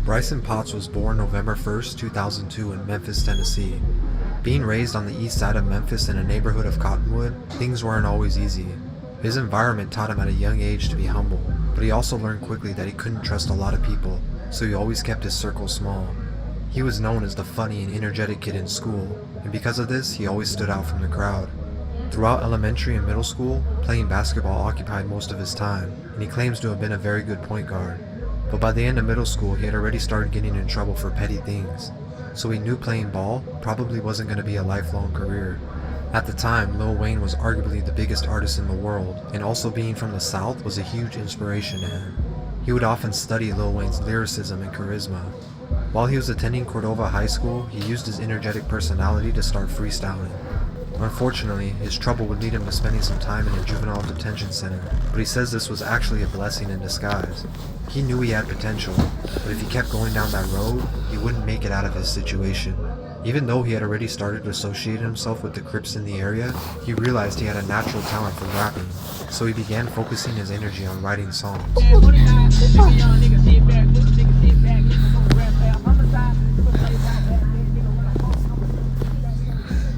Bryson Potts was born November 1st, 2002 in Memphis, Tennessee. Being raised on the east side of Memphis in a neighborhood of Cottonwood, things weren't always easy. His environment taught him at a young age to be humble, but he also learned quickly that he couldn't trust a lot of people, so he always kept his circle small. He was known as the funny and energetic kid in school, and because of this, he always stood out from the crowd. Throughout elementary and middle school, playing basketball occupied most of his time, and he claims to have been a very good point guard. But by the end of middle school, he had already started getting in trouble for petty things, so he knew playing ball probably wasn't going to be a lifelong career. At the time, Lil Wayne was arguably the biggest artist in the world, and also being from the South was a huge inspiration to him. He would often study Lil Wayne's lyricism and charisma. While he was attending Cordova High School, he used his energetic personality to start freestyling. Unfortunately, his trouble would lead him to spending some time in a juvenile detention center, but he says this was actually a blessing in disguise. He knew he had potential, but if he kept going down that road, he wouldn't make it out of his situation. Even though he had already started associating himself with the Crips in the area, he realized he had a natural talent for rapping, so he began focusing his energy on writing songs.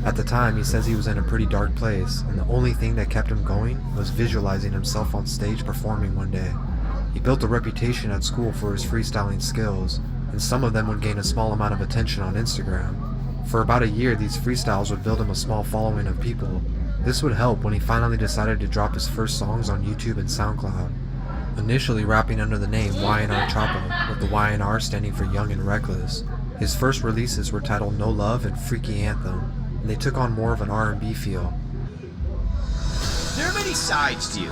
At the time, he says he was in a pretty dark place, and the only thing that kept him going was visualizing himself on stage performing one day. He built a reputation at school for his freestyling skills, and some of them would gain a small amount of attention on Instagram. For about a year, these freestyles would build him a small following of people. This would help when he finally decided to drop his first songs on YouTube and SoundCloud. Initially rapping under the name YNR Choppa, with the YNR standing for Young and Reckless. His first releases were titled No Love and Freaky Anthem, and they took on more of an R&B feel. There are many sides to you,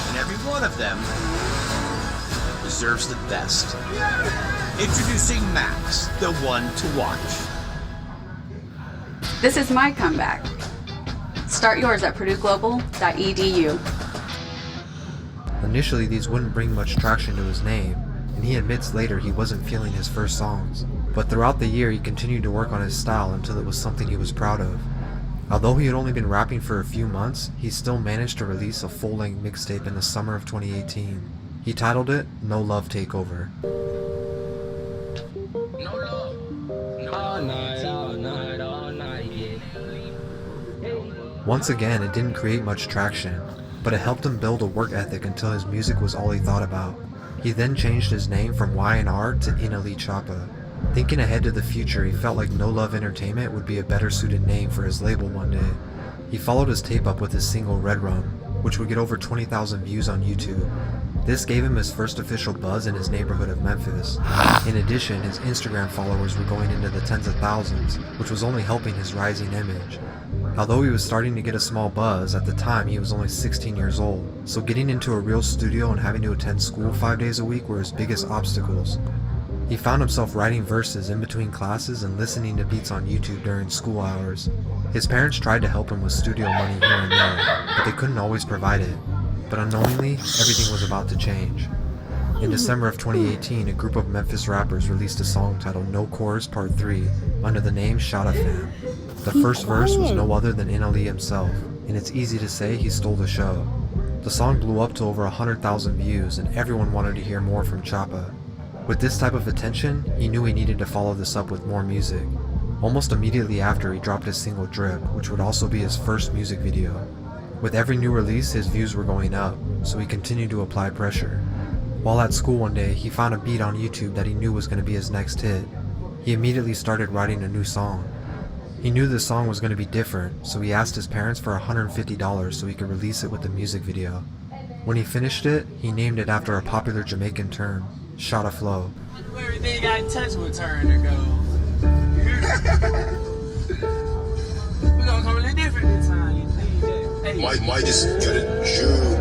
and every one of them deserves the best. Introducing Max, the one to watch. This is my comeback. Start yours at purdueglobal.edu. Initially, these wouldn't bring much traction to his name, and he admits later he wasn't feeling his first songs. But throughout the year, he continued to work on his style until it was something he was proud of. Although he had only been rapping for a few months, he still managed to release a full-length mixtape in the summer of 2018. He titled it No Love Takeover. Once again, it didn't create much traction, but it helped him build a work ethic until his music was all he thought about. He then changed his name from YNR to NLE Choppa. Thinking ahead to the future, he felt like No Love Entertainment would be a better suited name for his label one day. He followed his tape up with his single Red Rum, which would get over 20,000 views on YouTube. This gave him his first official buzz in his neighborhood of Memphis. In addition, his Instagram followers were going into the tens of thousands, which was only helping his rising image. Although he was starting to get a small buzz, at the time he was only 16 years old, so getting into a real studio and having to attend school 5 days a week were his biggest obstacles. He found himself writing verses in between classes and listening to beats on YouTube during school hours. His parents tried to help him with studio money here and there, but they couldn't always provide it. But unknowingly, everything was about to change. In December of 2018, a group of Memphis rappers released a song titled No Chorus Part 3 under the name Shotta Fam. The first verse was no other than NLE himself, and it's easy to say he stole the show. The song blew up to over 100,000 views, and everyone wanted to hear more from Choppa. With this type of attention, he knew he needed to follow this up with more music. Almost immediately after, he dropped his single Drip, which would also be his first music video. With every new release, his views were going up, so he continued to apply pressure. While at school one day, he found a beat on YouTube that he knew was going to be his next hit. He immediately started writing a new song. He knew this song was going to be different, so he asked his parents for $150 so he could release it with the music video. When he finished it, he named it after a popular Jamaican term, Shotta Flow. Everything got in touch with Turner goes. We're gonna come a little different this time. Hey. Might just get it, June.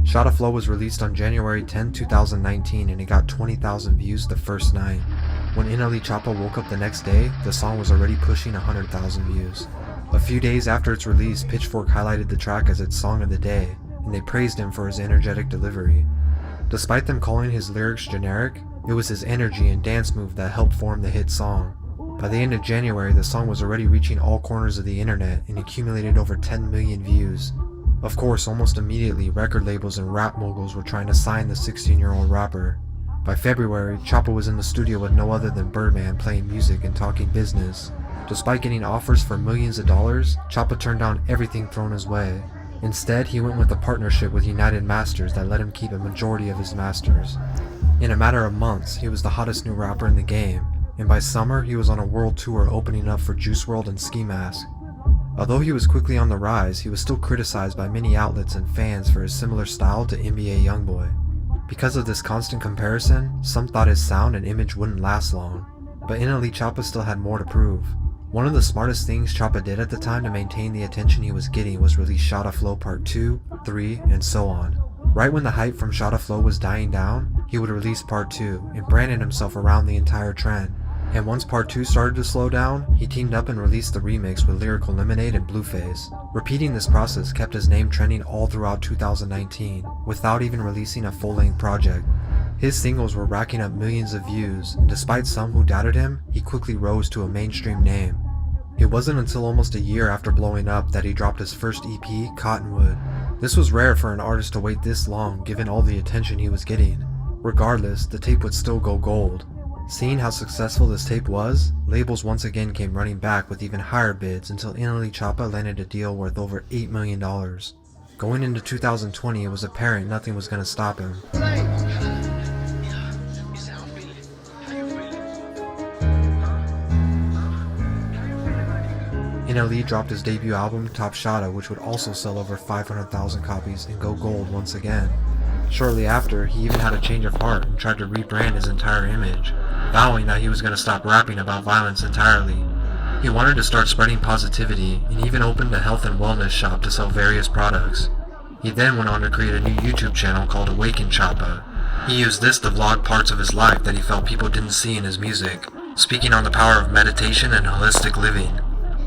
Shotta Flow was released on January 10, 2019, and it got 20,000 views the first night. When NLE Choppa woke up the next day, the song was already pushing 100,000 views. A few days after its release, Pitchfork highlighted the track as its song of the day, and they praised him for his energetic delivery. Despite them calling his lyrics generic, it was his energy and dance move that helped form the hit song. By the end of January, the song was already reaching all corners of the internet and accumulated over 10 million views. Of course, almost immediately, record labels and rap moguls were trying to sign the 16-year-old rapper. By February, Choppa was in the studio with no other than Birdman playing music and talking business. Despite getting offers for millions of dollars, Choppa turned down everything thrown his way. Instead, he went with a partnership with United Masters that let him keep a majority of his masters. In a matter of months, he was the hottest new rapper in the game, and by summer, he was on a world tour opening up for Juice WRLD and Ski Mask. Although he was quickly on the rise, he was still criticized by many outlets and fans for his similar style to NBA Youngboy. Because of this constant comparison, some thought his sound and image wouldn't last long, but NLE Choppa still had more to prove. One of the smartest things Choppa did at the time to maintain the attention he was getting was release Shotta Flow Part 2, 3, and so on. Right when the hype from Shotta Flow was dying down, he would release Part 2 and branded himself around the entire trend. And once Part 2 started to slow down, he teamed up and released the remix with Lyrical Lemonade and Blueface. Repeating this process kept his name trending all throughout 2019, without even releasing a full-length project. His singles were racking up millions of views, and despite some who doubted him, he quickly rose to a mainstream name. It wasn't until almost a year after blowing up that he dropped his first EP, Cottonwood. This was rare for an artist to wait this long given all the attention he was getting. Regardless, the tape would still go gold. Seeing how successful this tape was, labels once again came running back with even higher bids until NLE Choppa landed a deal worth over $8 million. Going into 2020, it was apparent nothing was going to stop him. NLE dropped his debut album, Top Shotta, which would also sell over 500,000 copies and go gold once again. Shortly after, he even had a change of heart and tried to rebrand his entire image, vowing that he was going to stop rapping about violence entirely. He wanted to start spreading positivity and even opened a health and wellness shop to sell various products. He then went on to create a new YouTube channel called Awaken Choppa. He used this to vlog parts of his life that he felt people didn't see in his music, speaking on the power of meditation and holistic living.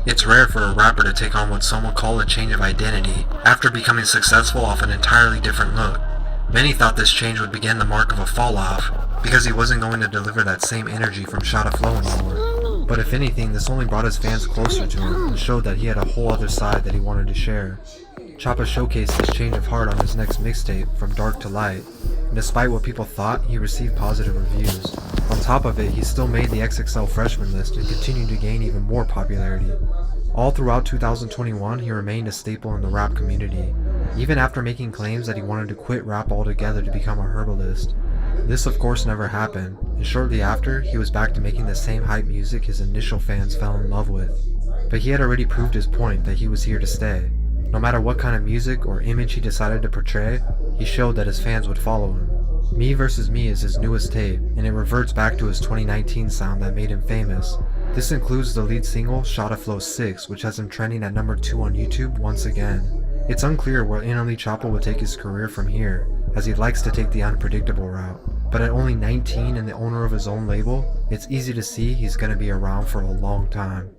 It's rare for a rapper to take on what some would call a change of identity after becoming successful off an entirely different look. Many thought this change would begin the mark of a fall-off, because he wasn't going to deliver that same energy from Shotta Flow anymore. But if anything, this only brought his fans closer to him and showed that he had a whole other side that he wanted to share. Choppa showcased this change of heart on his next mixtape, From Dark to Light, and despite what people thought, he received positive reviews. On top of it, he still made the XXL freshman list and continued to gain even more popularity. All throughout 2021, he remained a staple in the rap community, even after making claims that he wanted to quit rap altogether to become a herbalist. This of course never happened, and shortly after, he was back to making the same hype music his initial fans fell in love with. But he had already proved his point that he was here to stay. No matter what kind of music or image he decided to portray, he showed that his fans would follow him. Me vs. Me is his newest tape, and it reverts back to his 2019 sound that made him famous. This includes the lead single, Shotta Flow 6, which has him trending at number 2 on YouTube once again. It's unclear where NLE Choppa will take his career from here, as he likes to take the unpredictable route. But at only 19 and the owner of his own label, it's easy to see he's gonna be around for a long time.